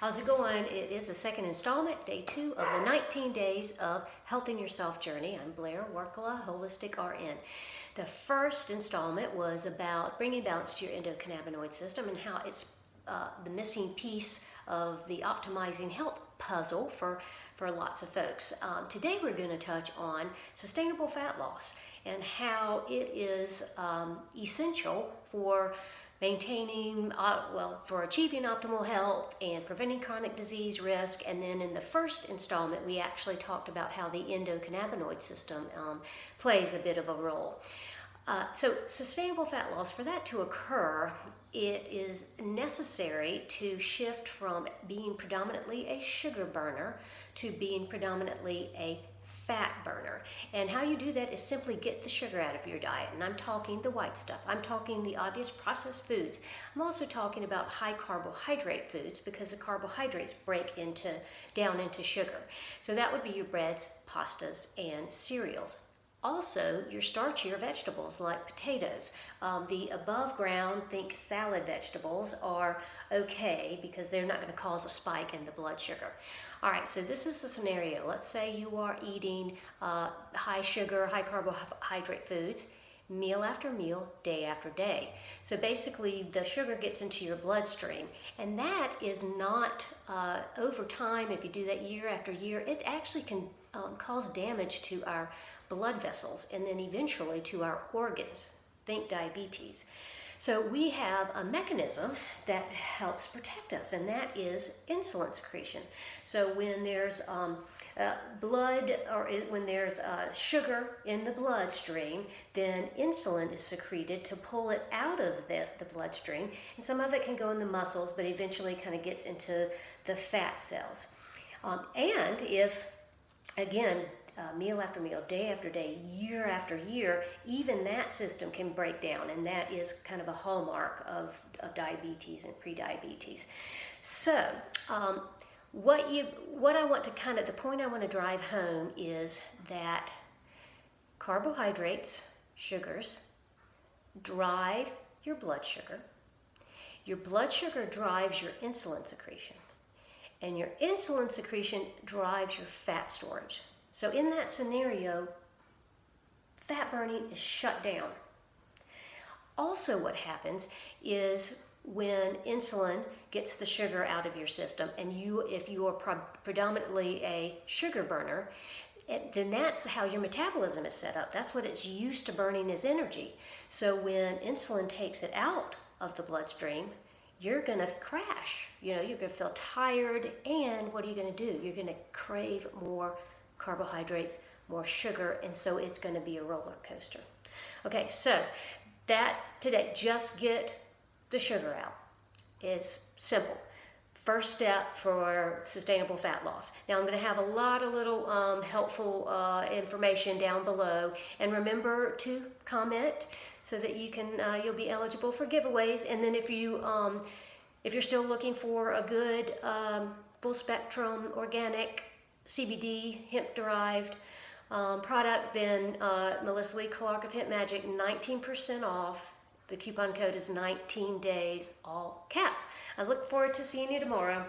How's it going? It is the second installment, day 2 of the 19 days of Healthing Yourself journey. I'm Blair Warkala, Holistic RN. The first installment was about bringing balance to your endocannabinoid system and how it's the missing piece of the optimizing health puzzle for lots of folks. Today we're going to touch on sustainable fat loss and how it is essential for maintaining, for achieving optimal health and preventing chronic disease risk. And then in the first installment, we actually talked about how the endocannabinoid system plays a bit of a role. So sustainable fat loss, for that to occur, it is necessary to shift from being predominantly a sugar burner to being predominantly a fat burner. And how you do that is simply get the sugar out of your diet. And I'm talking the white stuff. I'm talking the obvious processed foods. I'm also talking about high carbohydrate foods because the carbohydrates break down into sugar. So that would be your breads, pastas, and cereals. Also, your starchier vegetables like potatoes. The above ground, think salad vegetables, are okay because they're not going to cause a spike in the blood sugar. All right, so this is the scenario. Let's say you are eating high sugar, high carbohydrate foods, meal after meal, day after day. So basically the sugar gets into your bloodstream, and that is not, over time, if you do that year after year, it actually can cause damage to our blood vessels and then eventually to our organs. Think diabetes. So we have a mechanism that helps protect us, and that is insulin secretion. So when there's blood, or when there's sugar in the bloodstream, then insulin is secreted to pull it out of the bloodstream, and some of it can go in the muscles, but eventually kind of gets into the fat cells. And if, again, meal after meal, day after day, year after year, even that system can break down, and that is kind of a hallmark of diabetes and prediabetes. So the point I want to drive home is that carbohydrates, sugars, drive your blood sugar. Your blood sugar drives your insulin secretion, and your insulin secretion drives your fat storage. So in that scenario, fat burning is shut down. Also, what happens is when insulin gets the sugar out of your system, and if you are predominantly a sugar burner, then that's how your metabolism is set up. That's what it's used to burning as energy. So when insulin takes it out of the bloodstream, you're going to crash. You're going to feel tired, and what are you going to do? You're going to crave more carbohydrates, more sugar, and so it's going to be a roller coaster. Okay, so that today, just get the sugar out. It's simple. First step for sustainable fat loss. Now I'm going to have a lot of little helpful information down below, and remember to comment so that you'll be eligible for giveaways. And then if you're still looking for a good full spectrum organic CBD, hemp-derived product, then Melissa Lee Clark of Hemp Magic, 19% off. The coupon code is 19 days, all caps. I look forward to seeing you tomorrow.